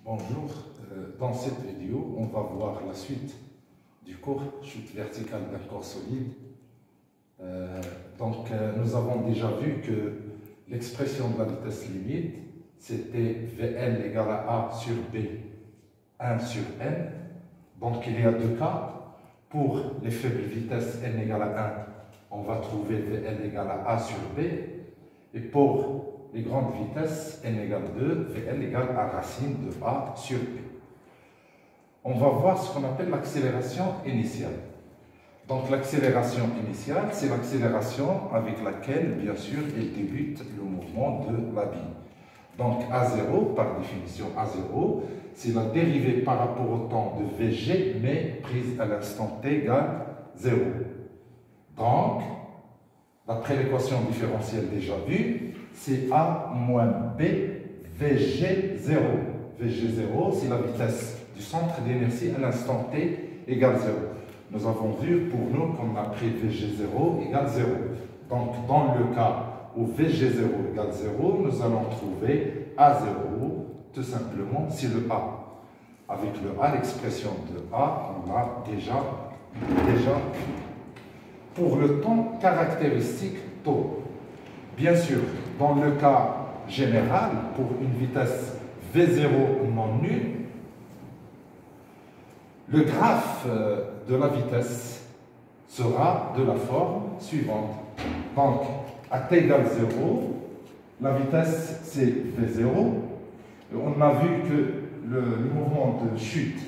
Bonjour, dans cette vidéo, on va voir la suite du cours chute verticale d'un corps solide. Nous avons déjà vu que l'expression de la vitesse limite, c'était Vl égale à A sur B, 1 sur N. Donc il y a deux cas. Pour les faibles vitesses n égale à 1, on va trouver Vl égale à A sur B. Et pour les grandes vitesses, n égale 2, Vl égale à racine de A sur B. On va voir ce qu'on appelle l'accélération initiale. Donc l'accélération initiale, c'est l'accélération avec laquelle, bien sûr, il débute le mouvement de la bille. Donc A0, par définition A0, c'est la dérivée par rapport au temps de Vg, mais prise à l'instant t égale 0. Donc, d'après l'équation différentielle déjà vue, c'est A moins B Vg0. Vg0, c'est la vitesse du centre d'inertie à l'instant t égale 0. Nous avons vu pour nous qu'on a pris Vg0 égale 0. Donc, dans le cas où Vg0 égale 0, nous allons trouver A0, tout simplement, c'est le A. Avec le A, l'expression de A, on a déjà pour le temps caractéristique taux. Bien sûr, dans le cas général, pour une vitesse V0 non nulle, le graphe de la vitesse sera de la forme suivante. Donc, à t égale 0, la vitesse c'est V0. Et on a vu que le mouvement de chute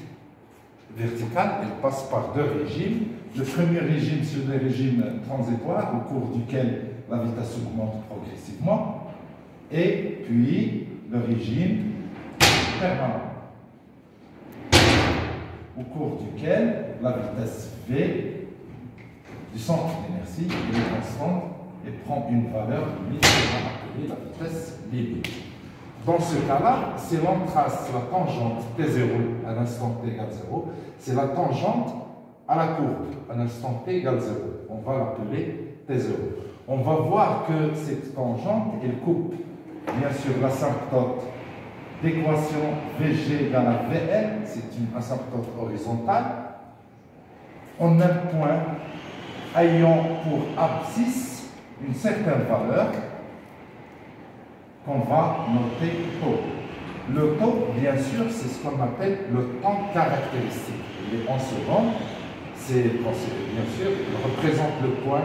verticale, il passe par deux régimes. Le premier régime, c'est le régime transitoire, au cours duquel la vitesse augmente progressivement. Et puis, le régime permanent, au cours duquel la vitesse V du centre d'inertie est constante et prend une valeur limite qu'on va appeler la vitesse limite. Dans ce cas-là, si l'on trace la tangente T0 à l'instant t égale 0, c'est la tangente à la courbe à l'instant t égale 0. On va l'appeler T0. On va voir que cette tangente, elle coupe bien sûr l'asymptote d'équation Vg égale à Vl, c'est une asymptote horizontale, en un point ayant pour abscisse une certaine valeur qu'on va noter taux. Le taux, bien sûr, c'est ce qu'on appelle le temps caractéristique. Il est en secondes, bien sûr, il représente le point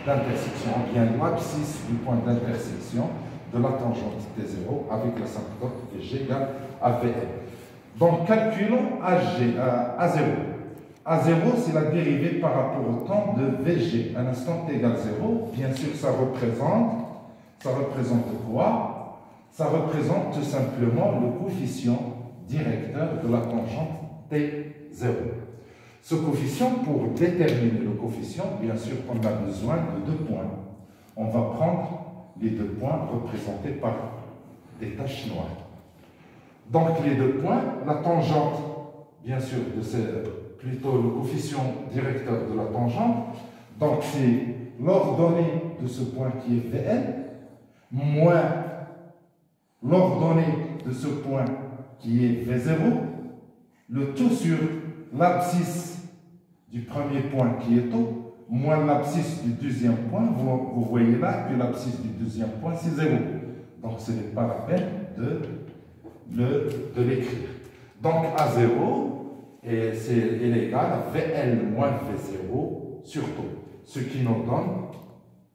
d'intersection, bien l'abscisse du point d'intersection de la tangente T0 avec l'asymptote Vg égale à Vl. Donc, calculons A0. A0, c'est la dérivée par rapport au temps de Vg. À l'instant t égale 0, bien sûr, ça représente quoi? Ça représente tout simplement le coefficient directeur de la tangente T0. Ce coefficient, pour déterminer le coefficient, bien sûr, on a besoin de deux points. On va prendre les deux points représentés par des taches noires. Donc, les deux points, la tangente, bien sûr, plutôt le coefficient directeur de la tangente, donc c'est l'ordonnée de ce point qui est Vl, moins l'ordonnée de ce point qui est V0, le tout sur l'abscisse du premier point qui est taux, moins l'abscisse du deuxième point. Vous voyez là que l'abscisse du deuxième point, c'est 0. Donc, ce n'est pas la peine de l'écrire. Donc, A0, est égal à Vl moins V0 sur taux. Ce qui nous donne,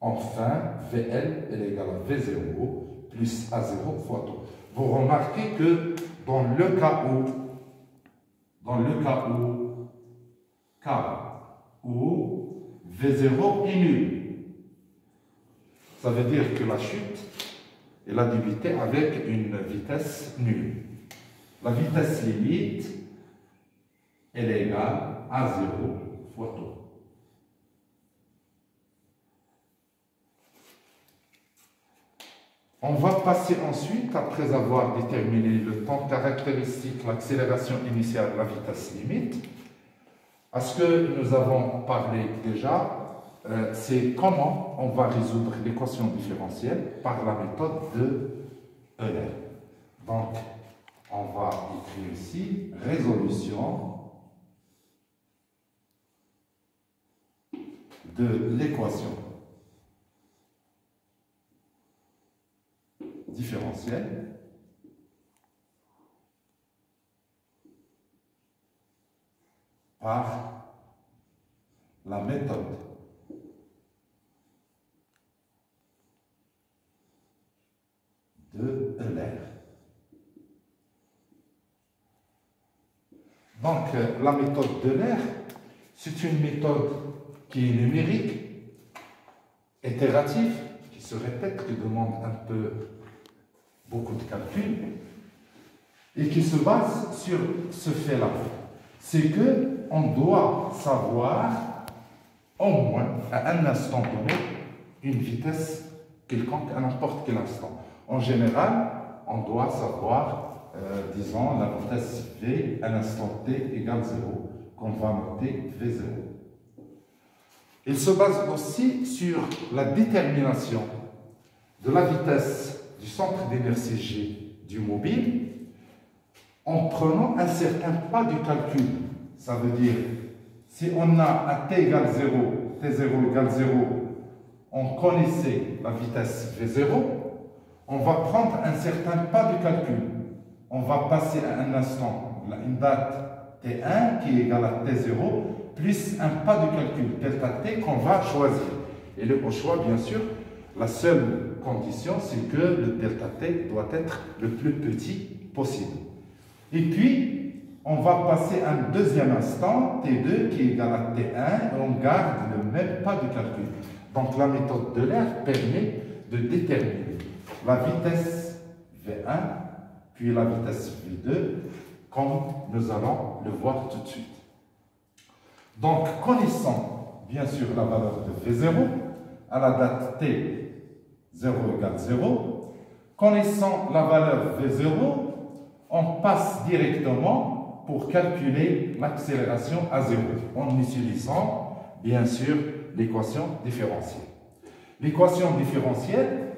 enfin, Vl est égal à V0 plus A0 fois taux. Vous remarquez que dans le cas où V0 est nul, ça veut dire que la chute, elle a débuté avec une vitesse nulle. La vitesse limite, elle est égale à 0 fois taux. On va passer ensuite, après avoir déterminé le temps caractéristique, l'accélération initiale, la vitesse limite, à ce que nous avons parlé déjà, c'est comment on va résoudre l'équation différentielle par la méthode de Euler. Donc, on va écrire ici résolution de l'équation différentielle par la méthode de Euler. Donc, la méthode d'Euler, c'est une méthode qui est numérique, itérative, qui se répète, qui demande un peu beaucoup de calculs, et qui se base sur ce fait-là. C'est que on doit savoir, au moins, à un instant donné, une vitesse quelconque, à n'importe quel instant. En général, on doit savoir, disons, la vitesse V à l'instant t égale 0, qu'on va noter V0. Il se base aussi sur la détermination de la vitesse du centre d'inertie G du mobile en prenant un certain pas du calcul. Ça veut dire, si on a à t égale 0, t0 égale 0, on connaissait la vitesse V0, on va prendre un certain pas du calcul. On va passer à un instant, une date T1 qui est égale à T0, plus un pas de calcul, delta T, qu'on va choisir. Et au choix, bien sûr, la seule condition, c'est que le delta T doit être le plus petit possible. Et puis, on va passer à un deuxième instant, T2, qui est égal à T1, et on garde le même pas de calcul. Donc, la méthode d'Euler permet de déterminer la vitesse V1, puis la vitesse V2, comme nous allons le voir tout de suite. Donc, connaissant bien sûr la valeur de V0, à la date T, 0 égale 0, connaissant la valeur V0, on passe directement pour calculer l'accélération à 0, en utilisant bien sûr l'équation différentielle. L'équation différentielle,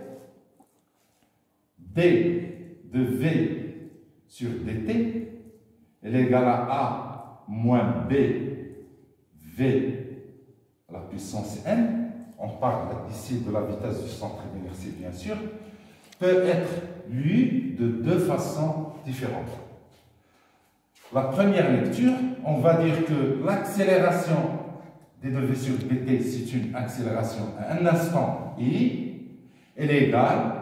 d de V sur dt, elle est égale à A moins B V à la puissance n, on parle ici de la vitesse du centre d'inertie bien sûr, peut être lue de deux façons différentes. La première lecture, on va dire que l'accélération d de V sur dt, c'est une accélération à un instant i, elle est égale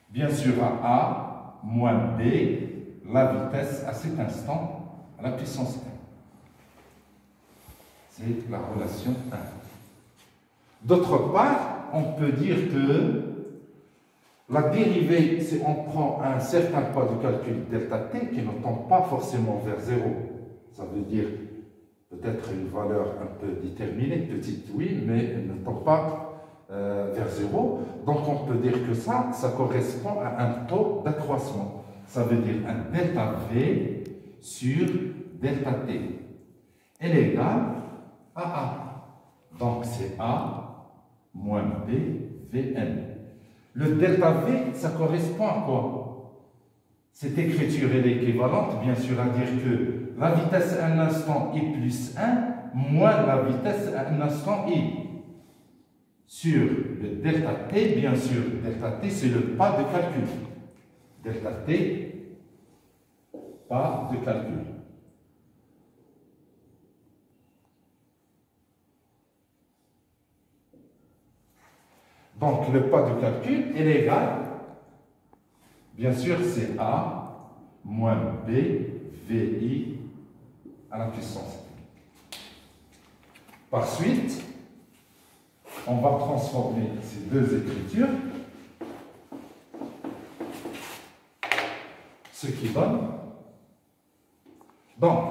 bien sûr à A moins B, la vitesse à cet instant à la puissance n. C'est la relation 1. D'autre part, on peut dire que la dérivée, si on prend un certain pas de calcul delta t qui ne tend pas forcément vers 0, ça veut dire peut-être une valeur un peu déterminée, petite oui, mais elle ne tend pas vers 0. Donc on peut dire que ça correspond à un taux d'accroissement. Ça veut dire un delta V sur delta t. Elle est égale à A. Donc c'est A moins B Vn. Le delta V, ça correspond à quoi? Cette écriture est équivalente, bien sûr, à dire que la vitesse à un instant i plus 1 moins la vitesse à un instant i. Sur le delta t, bien sûr, delta t, c'est le pas de calcul. Delta t, pas de calcul. Donc, le pas de calcul est égal, bien sûr, c'est A moins B VI à la puissance. Par suite, on va transformer ces deux écritures, ce qui donne, donc,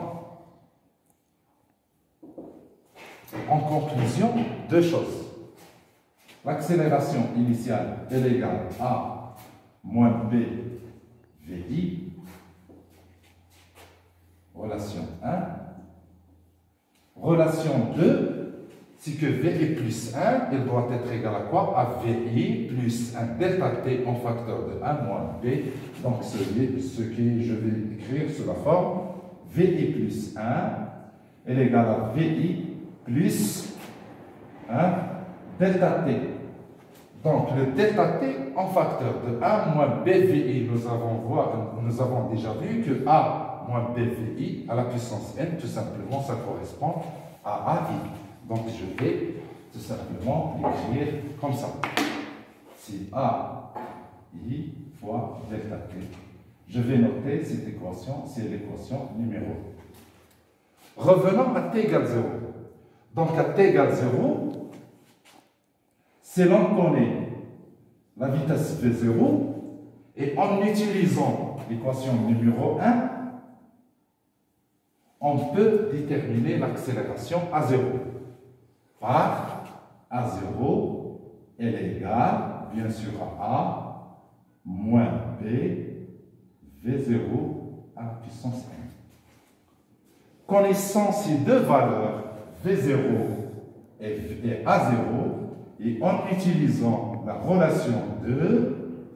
en conclusion, deux choses. L'accélération initiale est égale à moins B VI, relation 1. Relation 2, c'est que VI plus 1, il doit être égal à quoi? À VI plus un delta T en facteur de 1 moins B. Donc, ce que je vais écrire sous la forme VI plus 1 est égal à VI plus 1 delta T. Donc, le delta T en facteur de 1 moins BVI, nous avons déjà vu que A moins BVI à la puissance n, tout simplement, ça correspond à AI. Donc, je vais tout simplement l'écrire comme ça. C'est AI fois delta T. Je vais noter cette équation, c'est l'équation numéro 1. Revenons à T égale 0. Donc, à T égale 0, c'est l'on connaît la vitesse V0 et en utilisant l'équation numéro 1, on peut déterminer l'accélération à 0 par A0, elle est égale, bien sûr, à A moins B V0 à la puissance n. Connaissant ces deux valeurs, V0 et A0, et en utilisant la relation 2,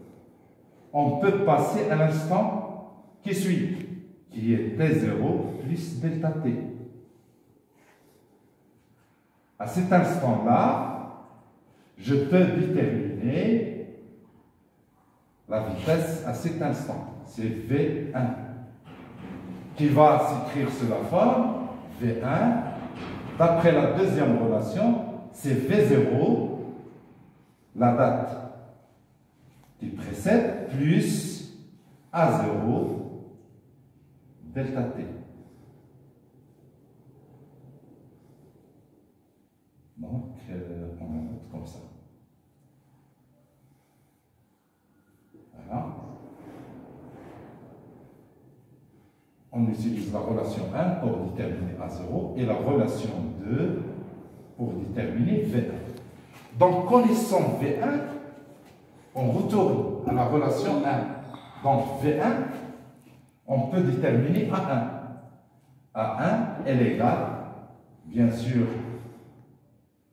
on peut passer à l'instant qui suit, qui est T0 plus delta T. À cet instant-là, je peux déterminer la vitesse à cet instant. C'est V1 qui va s'écrire sous la forme V1. D'après la deuxième relation, c'est V0, la date qui précède, plus A0 delta T. Donc, on note comme ça. Voilà. On utilise la relation 1 pour déterminer A0 et la relation 2 pour déterminer V1. Donc, connaissant V1, on retourne à la relation 1. Donc, V1, on peut déterminer A1. A1 est égal, bien sûr,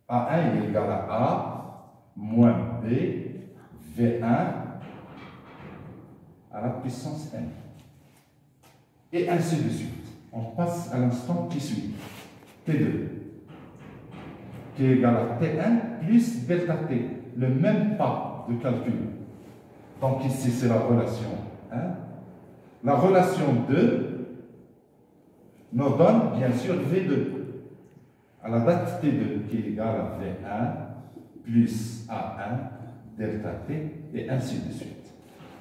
A1 est égal à A moins B V1 à la puissance n. Et ainsi de suite. On passe à l'instant qui suit. T2 qui est égal à T1 plus delta T. Le même pas de calcul. Donc ici, c'est la relation 1. La relation 2 nous donne, bien sûr, V2. À la date T2 qui est égale à V1 plus A1 delta T et ainsi de suite.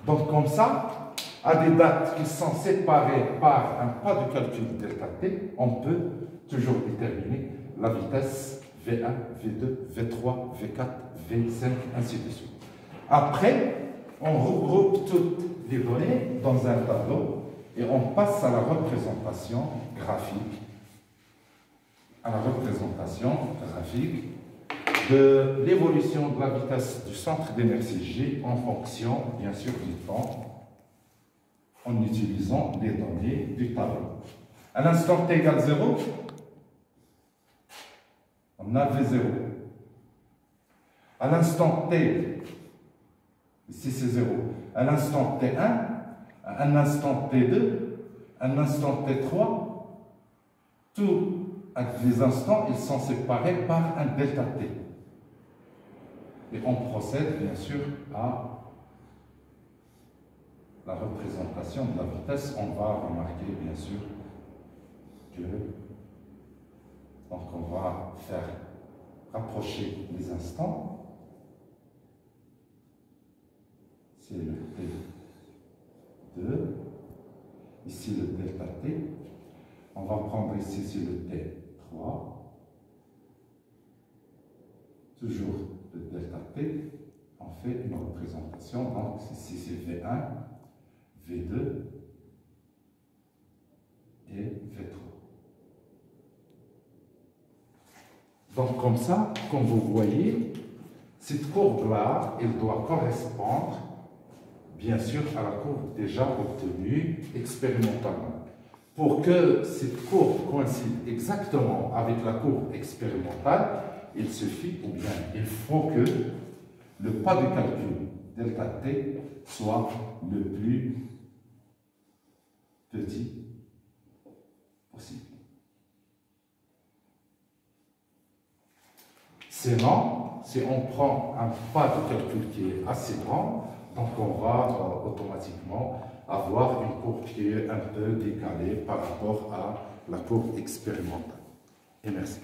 Donc comme ça, à des dates qui sont séparées par un pas de calcul delta T, on peut toujours déterminer la vitesse V1, V2, V3, V4, V5, ainsi de suite. Après, on regroupe toutes les données dans un tableau et on passe à la représentation graphique. De l'évolution de la vitesse du centre d'inertie G en fonction, bien sûr, du temps, en utilisant les données du tableau. À l'instant t égale 0, on a V0. À l'instant t, ici c'est 0. À l'instant t1, à un instant t2, à un instant t3, tous les instants, ils sont séparés par un delta t. Et on procède, bien sûr, à la représentation de la vitesse. On va remarquer, bien sûr, que donc on va faire rapprocher les instants. C'est le T2. Ici, le delta t. On va prendre ici le T3. Toujours le delta t. On fait une représentation. Donc, ici, c'est V1, V2 et V3. Donc, comme ça, comme vous voyez, cette courbe-là, elle doit correspondre, bien sûr, à la courbe déjà obtenue expérimentalement. Pour que cette courbe coïncide exactement avec la courbe expérimentale, il suffit ou bien il faut que le pas de calcul delta t soit le plus petit possible. Sinon, si on prend un pas de calcul qui est assez grand, donc on va automatiquement avoir une courbe qui est un peu décalée par rapport à la courbe expérimentale. Et merci.